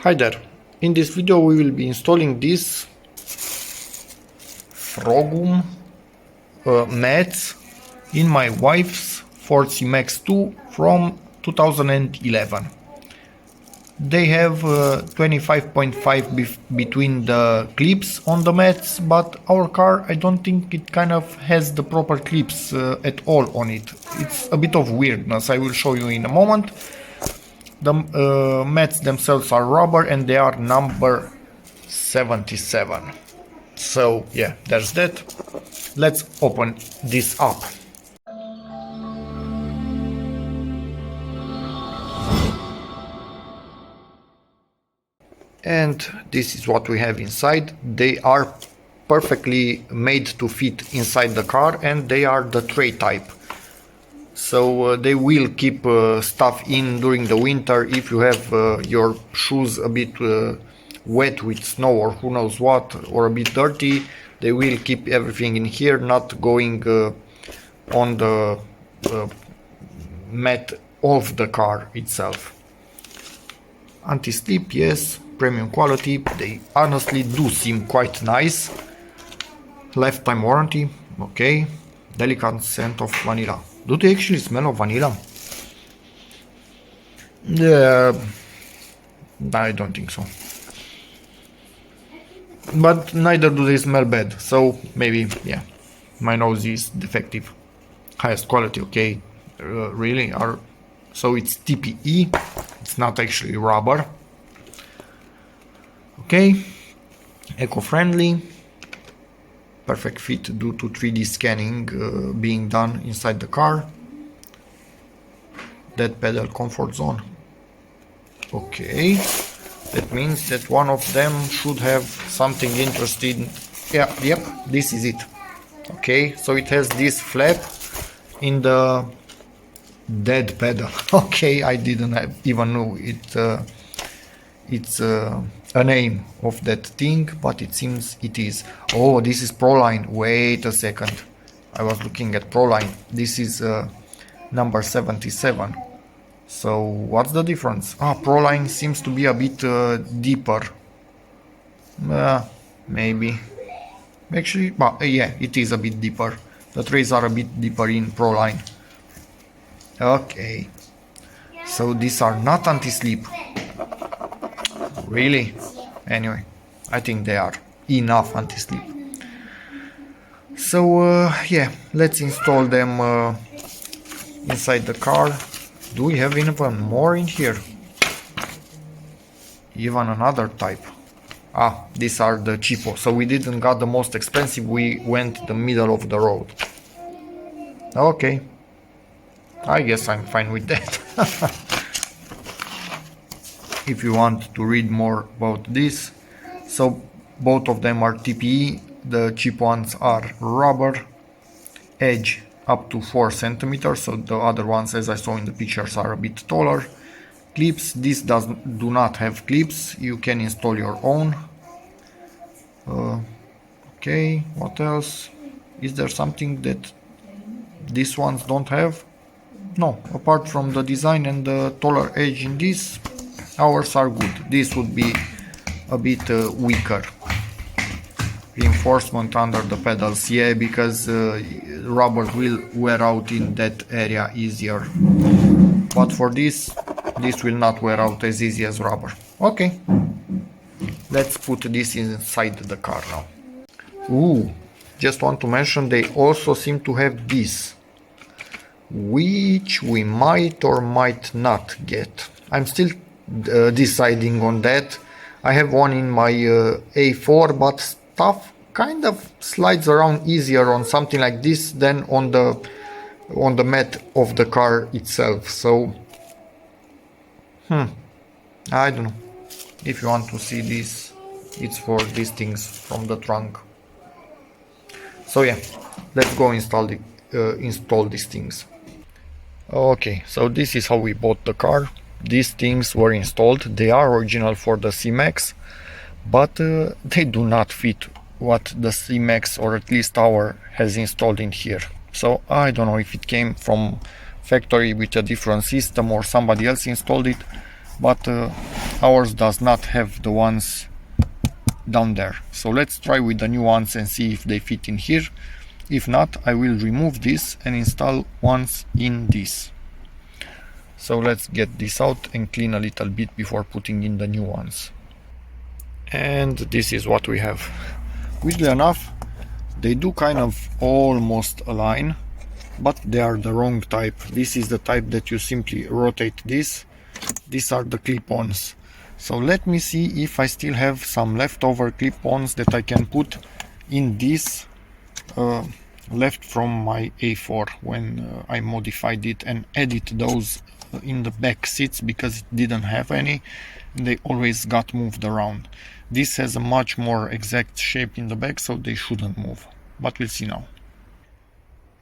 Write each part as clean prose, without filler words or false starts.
Hi there, in this video we will be installing this FroGum mats in my wife's Ford C-Max 2 from 2011. They have 25.5 between the clips on the mats, but our car, I don't think it kind of has the proper clips at all on it. It's a bit of weirdness, I will show you in a moment. The mats themselves are rubber and they are number 77. So yeah, there's that. Let's open this up. And this is what we have inside. They are perfectly made to fit inside the car and they are the tray type. So they will keep stuff in during the winter. If you have your shoes a bit wet with snow or who knows what, or a bit dirty, they will keep everything in here, not going on the mat of the car itself. Anti-slip, yes, premium quality. They honestly do seem quite nice. Lifetime warranty, okay. Delicate scent of vanilla. Do they actually smell of vanilla? Yeah, I don't think so. But neither do they smell bad, so maybe, yeah, my nose is defective. Highest quality, okay, really? So it's TPE, it's not actually rubber. Okay, eco-friendly. Perfect fit due to 3D scanning being done inside the car. Dead pedal comfort zone. Okay, that means that one of them should have something interesting. Yeah, yep, this is it. Okay, so it has this flap in the dead pedal. Okay, I didn't even know it's a name of that thing, but it seems it is. Oh, this is Proline. Wait a second, I was looking at Proline. This is number 77. So what's the difference? Proline seems to be a bit deeper. Maybe actually, yeah, it is a bit deeper. The trays are a bit deeper in Proline. Okay, so these are not anti-slip. Really? Anyway, I think they are enough anti-slip. So yeah, let's install them inside the car. Do we have even more in here? Even another type. These are the cheapo. So we didn't got the most expensive, we went the middle of the road. Okay, I guess I'm fine with that. If you want to read more about this, so both of them are TPE. The cheap ones are rubber, edge up to 4 centimeters, so the other ones, as I saw in the pictures, are a bit taller. Clips, this do not have clips, you can install your own. Okay, what else? Is there something that these ones don't have? No, apart from the design and the taller edge in this, ours are good. This would be a bit weaker. Reinforcement under the pedals, yeah, because rubber will wear out in that area easier. But for this will not wear out as easy as rubber. Okay, let's put this inside the car now. Just want to mention they also seem to have this, which we might or might not get. I'm still deciding on that. I have one in my A4, but stuff kind of slides around easier on something like this than on the mat of the car itself. So I don't know. If you want to see this, it's for these things from the trunk. So yeah, let's go install these things. Okay, so this is how we bought the car. These things were installed. They are original for the C-Max, but they do not fit what the C-Max, or at least our, has installed in here. So I don't know if it came from factory with a different system or somebody else installed it, but ours does not have the ones down there. So let's try with the new ones and see if they fit in here. If not, I will remove this and install ones in this. So let's get this out and clean a little bit before putting in the new ones. And this is what we have. Weirdly enough, they do kind of almost align, but they are the wrong type. This is the type that you simply rotate this. These are the clip-ons. So let me see if I still have some leftover clip-ons that I can put in this left from my A4 when I modified it and edit those in the back seats, because it didn't have any. They always got moved around. This has a much more exact shape in the back, so they shouldn't move, but we'll see now.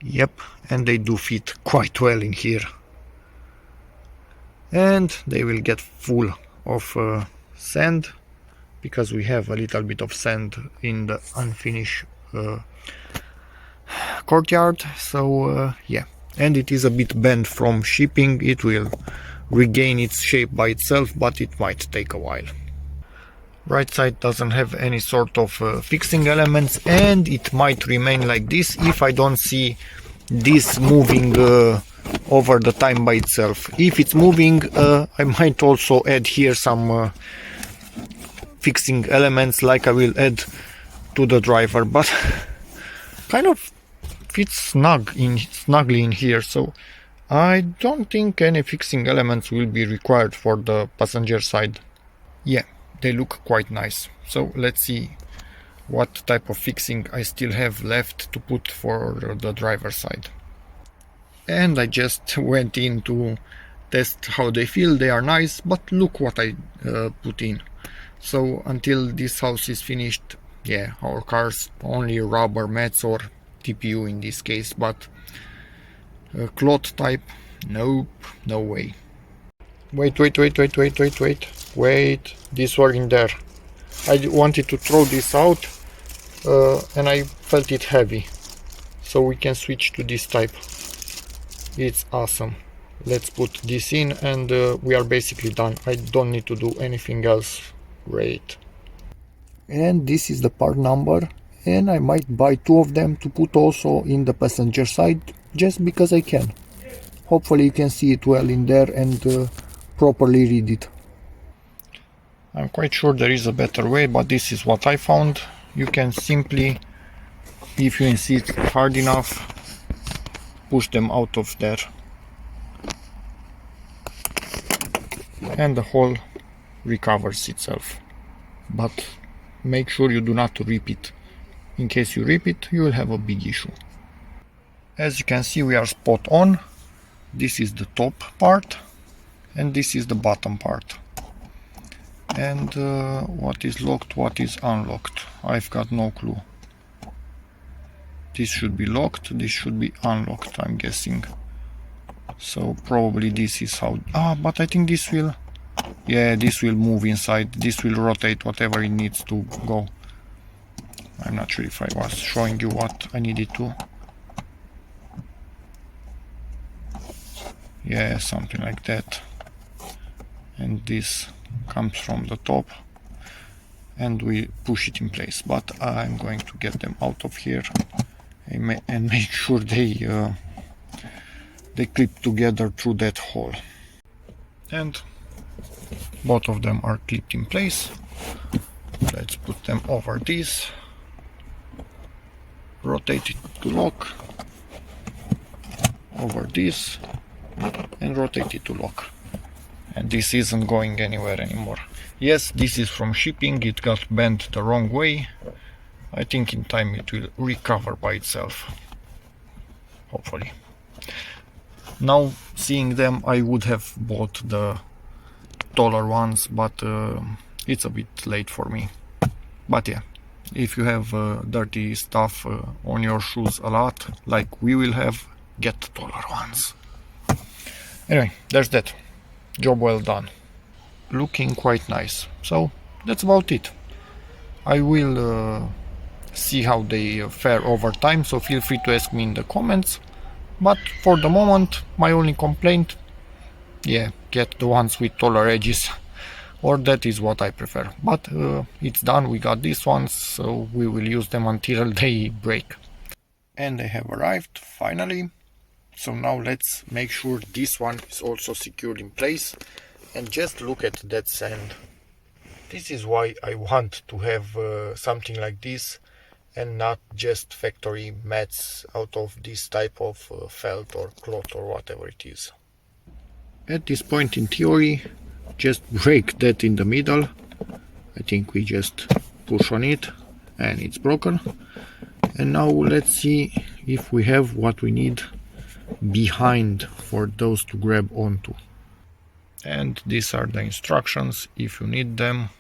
Yep, and they do fit quite well in here. And they will get full of sand, because we have a little bit of sand in the unfinished courtyard. So yeah, and it is a bit bent from shipping. It will regain its shape by itself, but it might take a while. Right side doesn't have any sort of fixing elements, and it might remain like this if I don't see this moving over the time by itself. If it's moving, I might also add here some fixing elements, like I will add to the driver, but kind of fits snugly in here, so I don't think any fixing elements will be required for the passenger side. Yeah, they look quite nice. So let's see what type of fixing I still have left to put for the driver side. And I just went in to test how they feel. They are nice, but look what I put in. So until this house is finished, yeah, our cars only rubber mats or TPU in this case, but cloth type, nope, no way. Wait, this were in there. I wanted to throw this out and I felt it heavy, so we can switch to this type. It's awesome. Let's put this in and we are basically done. I don't need to do anything else. Great. And this is the part number, and I might buy 2 of them to put also in the passenger side, just because I can. Hopefully you can see it well in there and properly read it. I'm quite sure there is a better way, but this is what I found. You can simply, if you insist hard enough, push them out of there, and the hole recovers itself. But make sure you do not rip it. In case you rip it, you will have a big issue. As you can see, we are spot on. This is the top part and this is the bottom part. And what is locked, what is unlocked, I've got no clue. This should be locked, this should be unlocked, I'm guessing. So probably this is how... but I think this will... yeah, this will move inside, this will rotate whatever it needs to go. I'm not sure if I was showing you what I needed to. Yeah, something like that. And this comes from the top and we push it in place, but I'm going to get them out of here and make sure they clip together through that hole. And both of them are clipped in place. Let's put them over this, rotate it to lock, over this, and rotate it to lock. And this isn't going anywhere anymore. Yes, this is from shipping, it got bent the wrong way. I think in time it will recover by itself, hopefully. Now, seeing them, I would have bought the taller ones, but it's a bit late for me. But yeah, if you have dirty stuff on your shoes a lot, like we will have, get taller ones. Anyway, there's that. Job well done. Looking quite nice. So that's about it. I will see how they fare over time, so feel free to ask me in the comments. But for the moment, my only complaint, yeah, get the ones with taller edges, or that is what I prefer. But it's done, we got these ones, so we will use them until they break. And they have arrived finally. So now let's make sure this one is also secured in place. And just look at that sand. This is why I want to have something like this and not just factory mats out of this type of felt or cloth or whatever it is. At this point, in theory, just break that in the middle. I think we just push on it and it's broken. And now let's see if we have what we need behind for those to grab onto. And these are the instructions if you need them,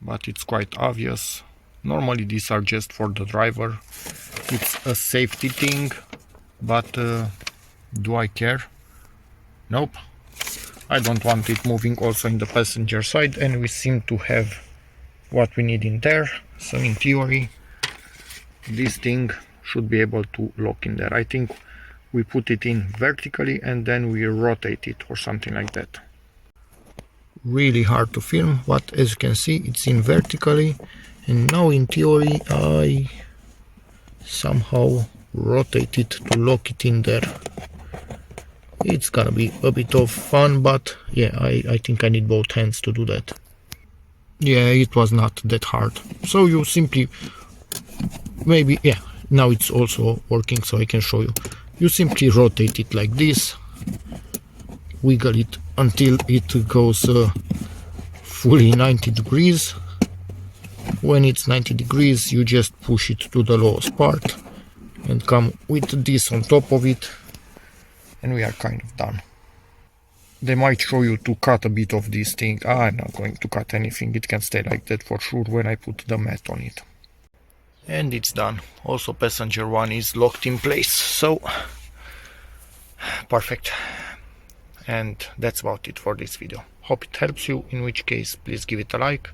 but it's quite obvious. Normally these are just for the driver. It's a safety thing, but do I care? Nope. I don't want it moving also in the passenger side, and we seem to have what we need in there. So in theory this thing should be able to lock in there. I think we put it in vertically and then we rotate it or something like that. Really hard to film, but as you can see it's in vertically, and now in theory I somehow rotate it to lock it in there. It's gonna be a bit of fun, but yeah, I think I need both hands to do that. Yeah, it was not that hard. So you simply, maybe, yeah, now it's also working, so I can show you. You simply rotate it like this, wiggle it until it goes fully 90 degrees. When it's 90 degrees, you just push it to the lowest part and come with this on top of it, and we are kind of done. They might show you to cut a bit of this thing. I'm not going to cut anything, it can stay like that for sure when I put the mat on it. And it's done. Also passenger one is locked in place, so perfect. And that's about it for this video. Hope it helps you, in which case please give it a like,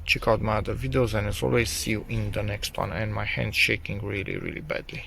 check out my other videos, and as always see you in the next one. And my hand's shaking really badly.